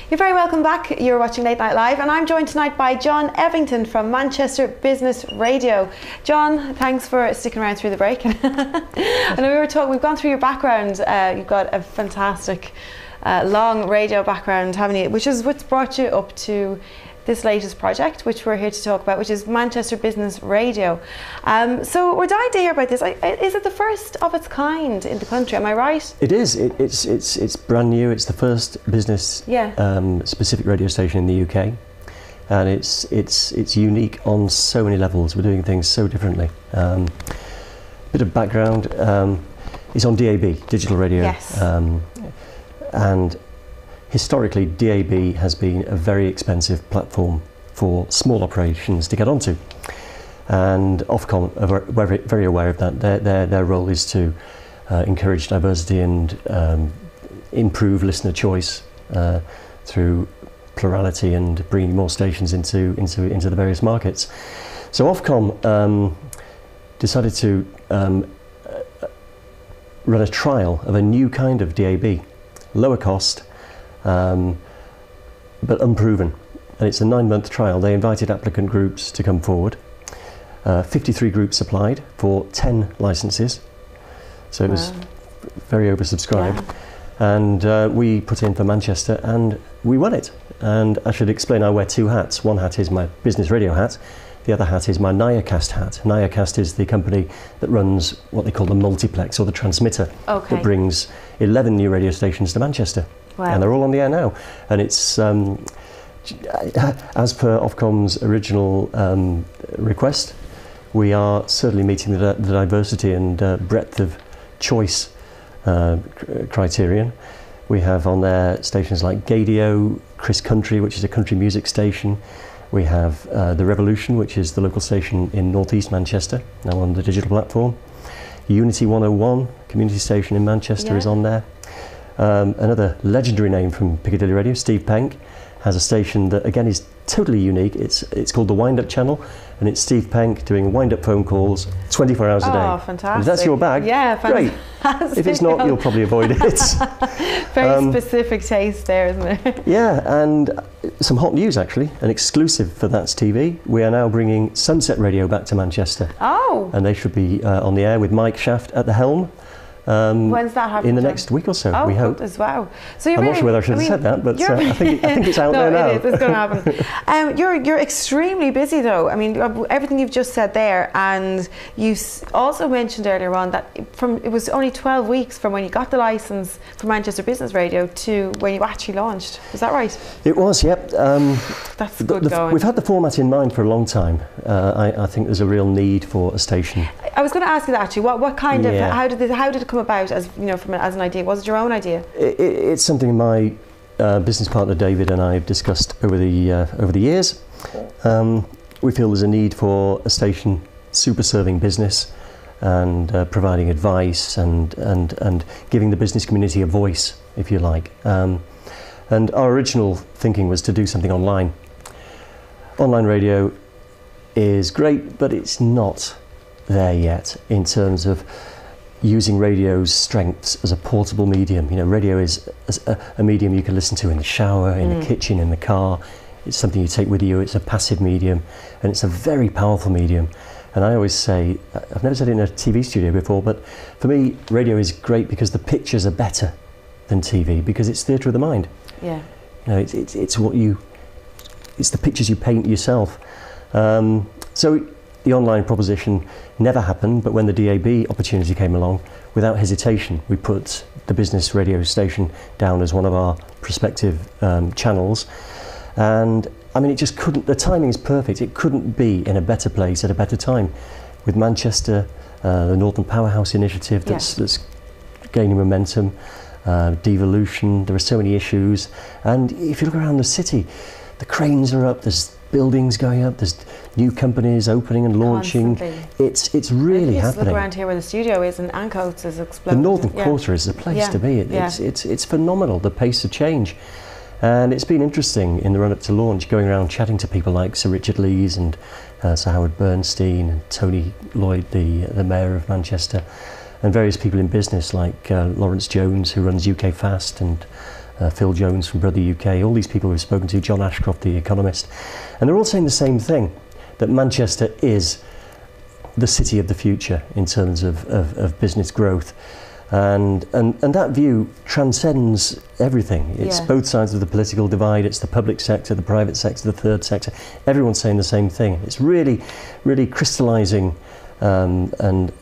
You're very welcome back. You're watching Late Night Live, and I'm joined tonight by John Evington from Manchester Business Radio. John, thanks for sticking around through the break. I know we've gone through your background. You've got a fantastic long radio background, haven't you? Which is what's brought you up to this latest project, which we're here to talk about, which is Manchester Business Radio. So we're dying to hear about this. Is it the first of its kind in the country? Am I right? It is. It's brand new. It's the first business specific radio station in the UK, and it's unique on so many levels. We're doing things so differently. Bit of background. It's on DAB, digital radio. Yes. And historically, DAB has been a very expensive platform for small operations to get onto, and Ofcom are very aware of that. Their role is to encourage diversity and improve listener choice through plurality and bringing more stations into the various markets. So Ofcom decided to run a trial of a new kind of DAB, lower cost, but unproven, and it's a 9-month trial. They invited applicant groups to come forward. 53 groups applied for 10 licenses, so it was very oversubscribed. And we put in for Manchester and we won it. And I should explain, I wear two hats. One hat is my business radio hat, the other hat is my Niacast hat. Niacast is the company that runs what they call the multiplex, or the transmitter, that brings 11 new radio stations to Manchester. Wow. And they're all on the air now. And it's, as per Ofcom's original request, we are certainly meeting the diversity and breadth of choice criterion. We have on there stations like Gadio, Chris Country, which is a country music station. We have The Revolution, which is the local station in North East Manchester, now on the digital platform. Unity 101, community station in Manchester, is on there. Another legendary name from Piccadilly Radio, Steve Penk, has a station that again is totally unique. It's called the Wind Up Channel, and it's Steve Penk doing wind-up phone calls 24 hours a day. Oh, fantastic. And if that's your bag, great. If it's not, you'll probably avoid it. Very specific taste there, isn't it? Yeah, and some hot news actually, an exclusive for That's TV. We are now bringing Sunset Radio back to Manchester. Oh. And they should be on the air with Mike Shaft at the helm. When's that happening? In the next week or so, we hope. As well. So I'm not sure whether I should have said that, but I think it's out there now. It is. It's going to happen. You're extremely busy, though. I mean, everything you've just said there, and you also mentioned earlier on that it was only 12 weeks from when you got the licence for Manchester Business Radio to when you actually launched. Is that right? It was, yep. That's good going. We've had the format in mind for a long time. I think there's a real need for a station. I was going to ask you that actually. What kind of how did it come about as as an idea? Was it your own idea? It's something my business partner David and I have discussed over the years. We feel there's a need for a station super serving business and providing advice and giving the business community a voice, if you like. And our original thinking was to do something online. Online radio is great, but it's not there yet in terms of using radio's strengths as a portable medium. You know, radio is a medium you can listen to in the shower, in the kitchen, in the car. It's something you take with you. It's a passive medium, and it's a very powerful medium. And I always say, I've never said it in a TV studio before, but for me, radio is great because the pictures are better than TV, because it's theatre of the mind. Yeah. You know, it's the pictures you paint yourself. So the online proposition never happened, but when the DAB opportunity came along, without hesitation, we put the business radio station down as one of our prospective channels. And I mean, it just couldn't, the timing is perfect. It couldn't be in a better place at a better time. With Manchester, the Northern Powerhouse initiative that's gaining momentum, devolution, there are so many issues. And if you look around the city, the cranes are up, there's buildings going up, there's new companies opening and launching. Constantly. It's really happening. Look around here where the studio is, and Ancoats is exploding. The Northern Quarter is the place to be. It's phenomenal, the pace of change. And it's been interesting in the run-up to launch, going around chatting to people like Sir Richard Lees and Sir Howard Bernstein and Tony Lloyd, the Mayor of Manchester, and various people in business like Lawrence Jones, who runs UK Fast, and Phil Jones from Brother UK, all these people we've spoken to, John Ashcroft, the economist, and they're all saying the same thing, that Manchester is the city of the future in terms of business growth. And that view transcends everything. It's both sides of the political divide. It's the public sector, the private sector, the third sector. Everyone's saying the same thing. It's really, really crystallising and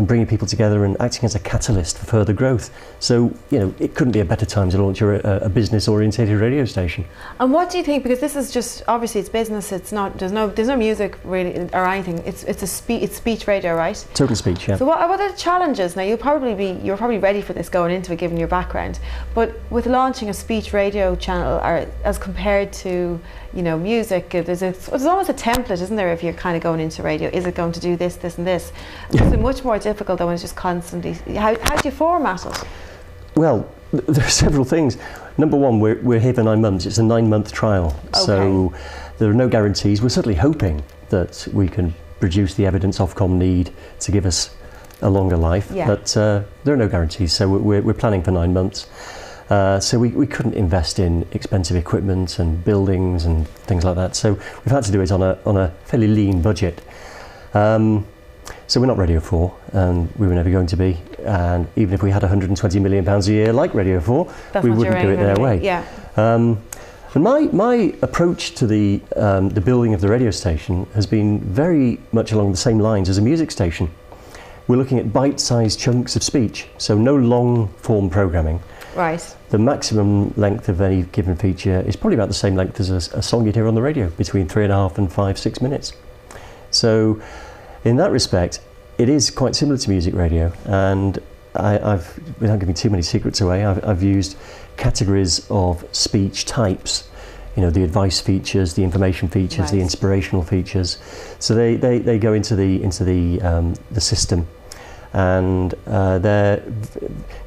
bringing people together and acting as a catalyst for further growth. So, you know, it couldn't be a better time to launch a business-orientated radio station. And what do you think? Because this is just, obviously it's business. It's not. There's no music really or anything. It's speech radio, right? Total speech, yeah. So what are the challenges? Now you're probably ready for this going into it, given your background. But with launching a speech radio channel, as compared to, you know, music, there's almost a template, isn't there? If you're kind of going into radio, is it going to do this, this, and this? It's much more difficult than when it's just constantly. How do you format it? Well, there are several things. Number one, we're here for 9 months. It's a 9-month trial, so there are no guarantees. We're certainly hoping that we can produce the evidence Ofcom need to give us a longer life, but there are no guarantees. So we're planning for 9 months. So we couldn't invest in expensive equipment and buildings and things like that. So we've had to do it on a fairly lean budget. So we're not Radio 4, and we were never going to be. And even if we had £120 million a year like Radio 4, we wouldn't do it their way. Yeah. And my approach to the building of the radio station has been very much along the same lines as a music station. We're looking at bite-sized chunks of speech, so no long-form programming. Right. The maximum length of any given feature is probably about the same length as a song you'd hear on the radio, between 3.5 and 5-6 minutes. So, in that respect, it is quite similar to music radio, and I've, without giving too many secrets away, I've used categories of speech types. You know, the advice features, the information features, the inspirational features. So they go into the system, and they're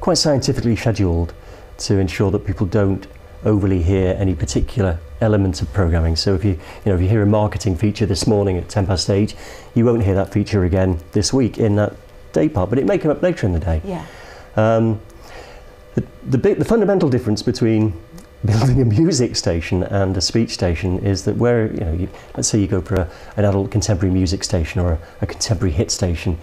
quite scientifically scheduled to ensure that people don't overly hear any particular element of programming. So if you hear a marketing feature this morning at 8:10, you won't hear that feature again this week in that day part, but it may come up later in the day. Yeah. The fundamental difference between building a music station and a speech station is that where, let's say you go for an adult contemporary music station or a contemporary hit station,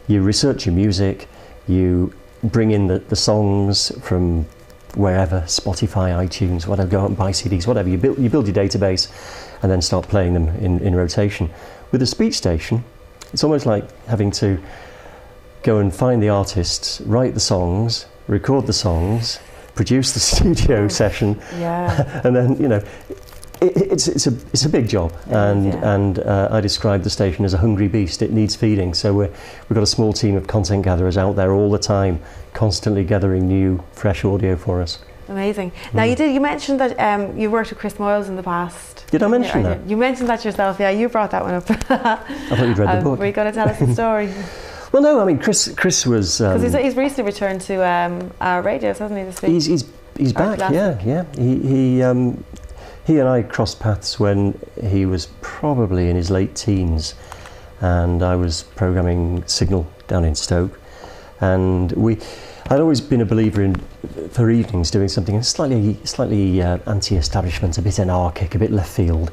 you research your music, you bring in the songs from wherever, Spotify, iTunes, whatever, go out and buy CDs, whatever, you build your database and then start playing them in rotation. With a speech station, it's almost like having to go and find the artists, write the songs, record the songs, produce the studio session, and then, it's a big job, and I describe the station as a hungry beast. It needs feeding, so we've got a small team of content gatherers out there all the time, constantly gathering new, fresh audio for us. Amazing. Now you mentioned that you worked with Chris Moyles in the past. Did I mention that? You mentioned that yourself, yeah, you brought that one up. I thought you'd read the book. Were you going to tell us the story? Well, no, I mean, Chris was... Because he's recently returned to our radios, hasn't he, this week? He's back, yeah. He and I crossed paths when he was probably in his late teens, and I was programming Signal down in Stoke, and I'd always been a believer for evenings doing something slightly anti-establishment, a bit anarchic, a bit left field.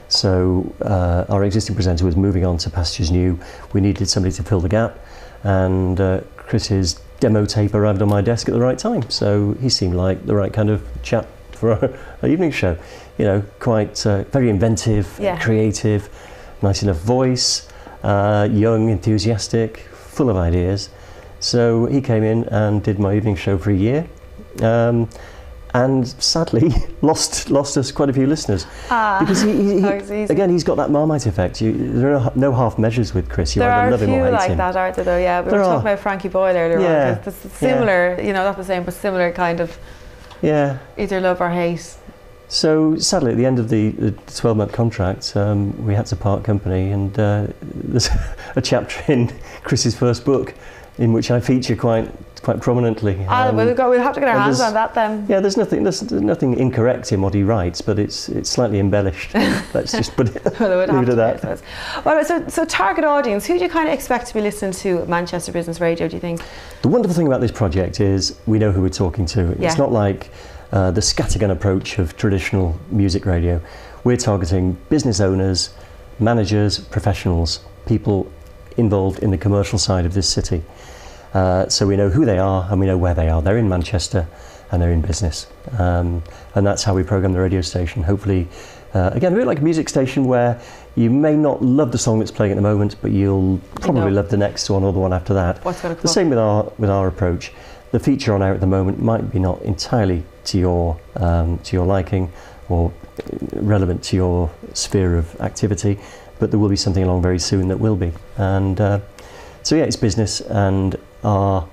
So our existing presenter was moving on to pastures new. We needed somebody to fill the gap, and Chris's demo tape arrived on my desk at the right time. So he seemed like the right kind of chap for our evening show. Quite very inventive, creative, nice enough voice, young, enthusiastic, full of ideas. So he came in and did my evening show for a year, and sadly lost us quite a few listeners. Because he's got that Marmite effect. There are no half measures with Chris. You either love him or hate him. There are a few like that, aren't there? Though, yeah. We were talking about Frankie Boyle earlier on. It's similar, not the same, but similar kind of. Yeah. Either love or hate. So sadly, at the end of the 12-month contract, we had to part company, and there's a chapter in Chris's first book in which I feature quite prominently. We'll have to get our hands on that then. Yeah, there's nothing incorrect in what he writes, but it's slightly embellished. Let's just put it, leave it at that. Well, so target audience, who do you kind of expect to be listening to at Manchester Business Radio, do you think? The wonderful thing about this project is we know who we're talking to. It's not like the scattergun approach of traditional music radio. We're targeting business owners, managers, professionals, people involved in the commercial side of this city. So we know who they are and we know where they are. They're in Manchester and they're in business. And that's how we program the radio station. Hopefully, again, a bit like a music station where you may not love the song that's playing at the moment, but you'll probably love the next one or the one after that. The same with our approach. The feature on air at the moment might be not entirely to your liking or relevant to your sphere of activity, but there will be something along very soon that will be. And so yeah, it's business. And a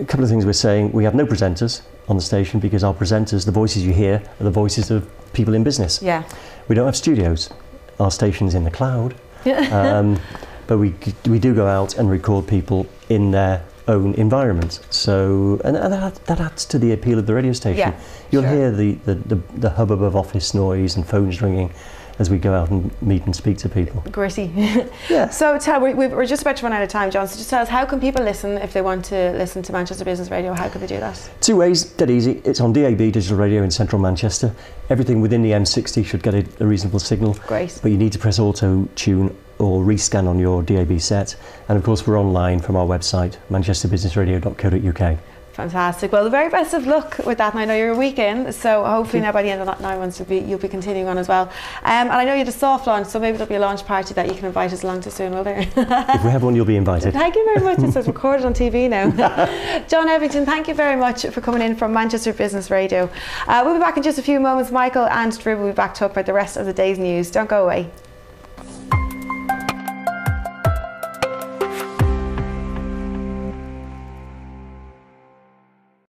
couple of things we're saying: we have no presenters on the station because our presenters, the voices you hear, are the voices of people in business. Yeah. We don't have studios. Our station's in the cloud, but we do go out and record people in their own environment. So and that adds to the appeal of the radio station. Yeah, you'll hear the hubbub of office noise and phones ringing as we go out and meet and speak to people. Gritty. Yeah. So we're just about to run out of time, John. So just tell us, how can people listen if they want to listen to Manchester Business Radio? How can they do that? 2 ways, dead easy. It's on DAB digital radio in central Manchester. Everything within the M60 should get a reasonable signal. Great. But you need to press auto tune or rescan on your DAB set. And of course we're online from our website, manchesterbusinessradio.co.uk. Fantastic. Well, the very best of luck with that. And I know you're a week in, so hopefully now by the end of that 9 months you'll be continuing on as well. And I know you had a soft launch, so maybe there'll be a launch party that you can invite us along to soon, will there? If we have one, you'll be invited. Thank you very much. It's recorded on TV now. John Evington, thank you very much for coming in from Manchester Business Radio. We'll be back in just a few moments. Michael and Drew will be back to talk about the rest of the day's news. Don't go away.